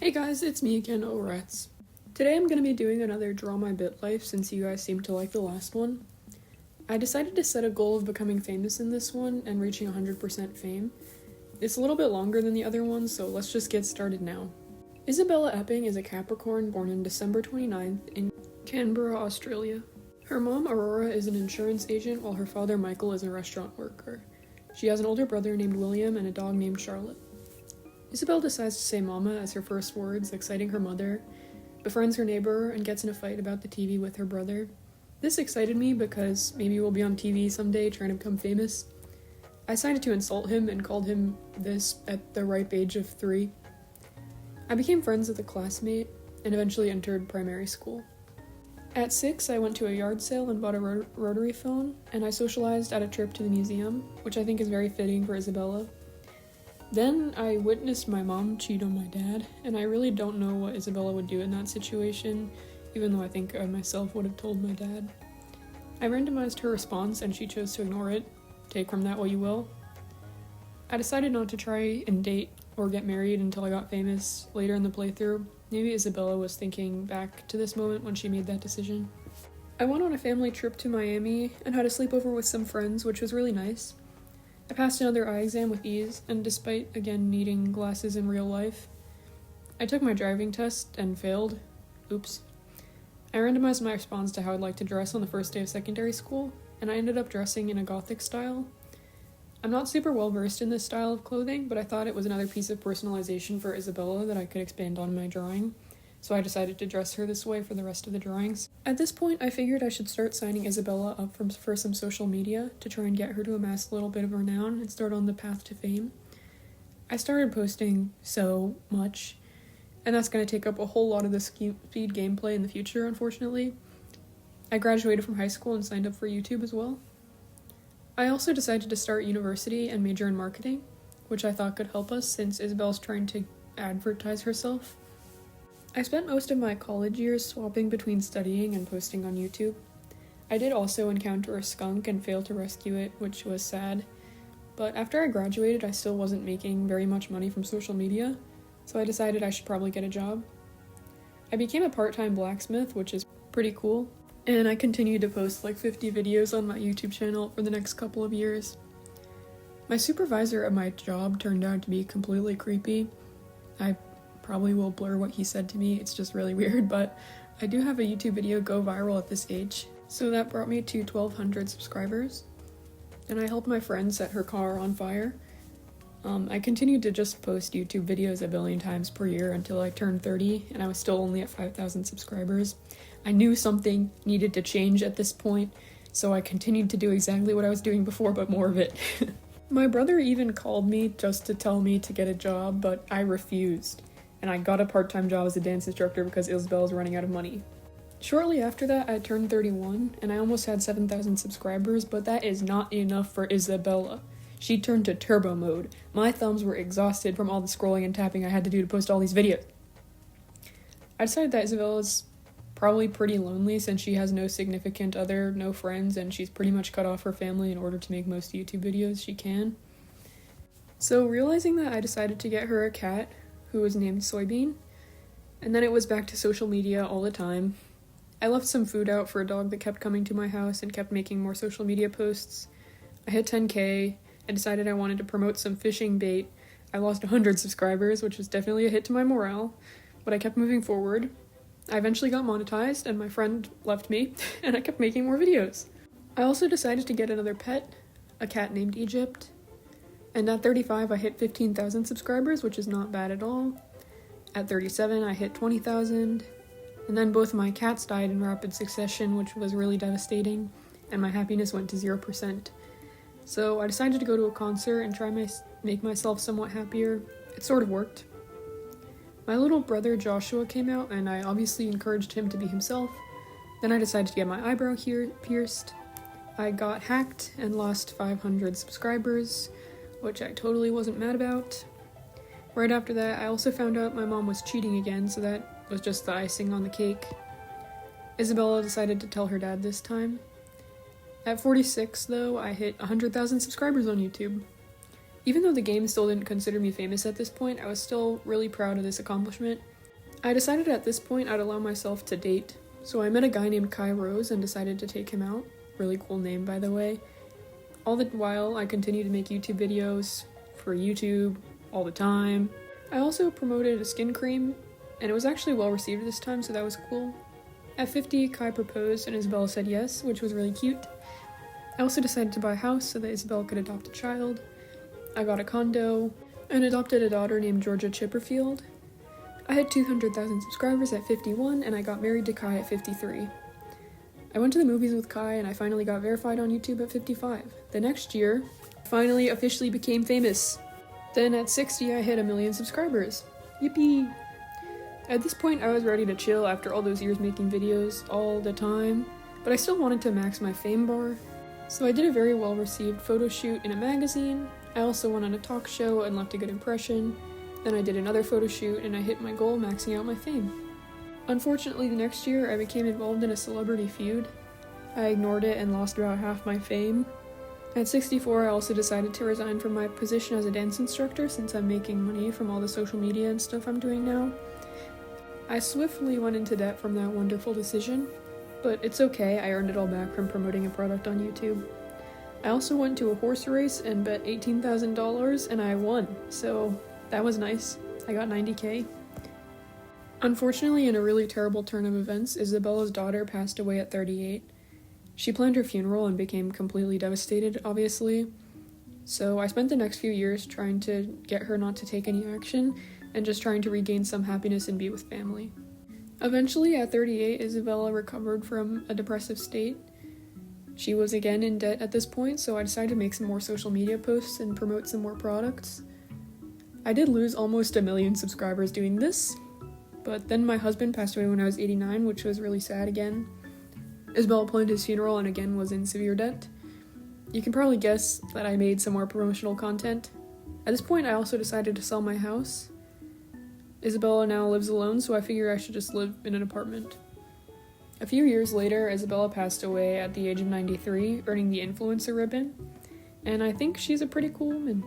Hey guys, it's me again, Orats. Today I'm going to be doing another Draw My BitLife since you guys seemed to like the last one. I decided to set a goal of becoming famous in this one and reaching 100% fame. It's a little bit longer than the other ones, so let's just get started now. Isabella Epping is a Capricorn born on December 29th in Canberra, Australia. Her mom, Aurora, is an insurance agent while her father, Michael, is a restaurant worker. She has an older brother named William and a dog named Charlotte. Isabel decides to say mama as her first words, exciting her mother, befriends her neighbor, and gets in a fight about the TV with her brother. This excited me because maybe we'll be on TV someday trying to become famous. I decided to insult him and called him this at the ripe age of 3. I became friends with a classmate and eventually entered primary school. At 6, I went to a yard sale and bought a rotary phone, and I socialized at a trip to the museum, which I think is very fitting for Isabella. Then I witnessed my mom cheat on my dad, and I really don't know what Isabella would do in that situation, even though I think I myself would have told my dad. I randomized her response and she chose to ignore it. Take from that what you will. I decided not to try and date or get married until I got famous later in the playthrough. Maybe Isabella was thinking back to this moment when she made that decision. I went on a family trip to Miami and had a sleepover with some friends, which was really nice. I passed another eye exam with ease, and despite, again, needing glasses in real life, I took my driving test and failed. Oops. I randomized my response to how I'd like to dress on the first day of secondary school, and I ended up dressing in a gothic style. I'm not super well versed in this style of clothing, but I thought it was another piece of personalization for Isabella that I could expand on my drawing, so I decided to dress her this way for the rest of the drawings. At this point, I figured I should start signing Isabella up for some social media to try and get her to amass a little bit of renown and start on the path to fame. I started posting so much, and that's going to take up a whole lot of the speed gameplay in the future, unfortunately. I graduated from high school and signed up for YouTube as well. I also decided to start university and major in marketing, which I thought could help us since Isabel's trying to advertise herself. I spent most of my college years swapping between studying and posting on YouTube. I did also encounter a skunk and fail to rescue it, which was sad. But after I graduated, I still wasn't making very much money from social media, so I decided I should probably get a job. I became a part-time blacksmith, which is pretty cool, and I continued to post like 50 videos on my YouTube channel for the next couple of years. My supervisor at my job turned out to be completely creepy. I probably will blur what he said to me, it's just really weird, but I do have a YouTube video go viral at this age, so that brought me to 1,200 subscribers, and I helped my friend set her car on fire. I continued to just post YouTube videos a billion times per year until I turned 30, and I was still only at 5,000 subscribers. I knew something needed to change at this point, so I continued to do exactly what I was doing before, but more of it. My brother even called me just to tell me to get a job, but I refused. And I got a part-time job as a dance instructor because Isabel was running out of money. Shortly after that, I turned 31, and I almost had 7,000 subscribers, but that is not enough for Isabella. She turned to turbo mode. My thumbs were exhausted from all the scrolling and tapping I had to do to post all these videos. I decided that Isabella's probably pretty lonely since she has no significant other, no friends, and she's pretty much cut off her family in order to make most YouTube videos she can. So realizing that, I decided to get her a cat, who was named Soybean, and then it was back to social media all the time. I left some food out for a dog that kept coming to my house and kept making more social media posts. I hit 10K, I decided I wanted to promote some fishing bait. I lost 100 subscribers, which was definitely a hit to my morale, but I kept moving forward. I eventually got monetized, and my friend left me, and I kept making more videos. I also decided to get another pet, a cat named Egypt. And at 35, I hit 15,000 subscribers, which is not bad at all. At 37, I hit 20,000. And then both my cats died in rapid succession, which was really devastating, and my happiness went to 0%. So I decided to go to a concert and try make myself somewhat happier. It sort of worked. My little brother Joshua came out, and I obviously encouraged him to be himself. Then I decided to get my eyebrow pierced. I got hacked and lost 500 subscribers, which I totally wasn't mad about. Right after that, I also found out my mom was cheating again, so that was just the icing on the cake. Isabella decided to tell her dad this time. At 46, though, I hit 100,000 subscribers on YouTube. Even though the game still didn't consider me famous at this point, I was still really proud of this accomplishment. I decided at this point I'd allow myself to date, so I met a guy named Kai Rose and decided to take him out. Really cool name, by the way. All the while, I continued to make YouTube videos for YouTube all the time. I also promoted a skin cream, and it was actually well received this time, so that was cool. At 50, Kai proposed and Isabella said yes, which was really cute. I also decided to buy a house so that Isabella could adopt a child. I got a condo and adopted a daughter named Georgia Chipperfield. I had 200,000 subscribers at 51, and I got married to Kai at 53. I went to the movies with Kai, and I finally got verified on YouTube at 55. The next year, I finally officially became famous. Then at 60, I hit 1 million subscribers. Yippee! At this point, I was ready to chill after all those years making videos all the time, but I still wanted to max my fame bar. So I did a very well-received photo shoot in a magazine. I also went on a talk show and left a good impression. Then I did another photo shoot and I hit my goal, maxing out my fame. Unfortunately, the next year I became involved in a celebrity feud. I ignored it and lost about half my fame. At 64, I also decided to resign from my position as a dance instructor since I'm making money from all the social media and stuff I'm doing now. I swiftly went into debt from that wonderful decision, but it's okay, I earned it all back from promoting a product on YouTube. I also went to a horse race and bet $18,000 and I won, so that was nice. I got 90K. Unfortunately, in a really terrible turn of events, Isabella's daughter passed away at 38. She planned her funeral and became completely devastated, obviously. So I spent the next few years trying to get her not to take any action and just trying to regain some happiness and be with family. Eventually, at 38, Isabella recovered from a depressive state. She was again in debt at this point, so I decided to make some more social media posts and promote some more products. I did lose almost 1 million subscribers doing this, but then my husband passed away when I was 89, which was really sad again. Isabella planned his funeral and again was in severe debt. You can probably guess that I made some more promotional content. At this point, I also decided to sell my house. Isabella now lives alone, so I figured I should just live in an apartment. A few years later, Isabella passed away at the age of 93, earning the influencer ribbon, and I think she's a pretty cool woman.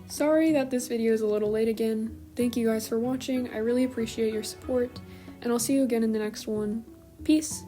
Sorry that this video is a little late again. Thank you guys for watching, I really appreciate your support, and I'll see you again in the next one. Peace!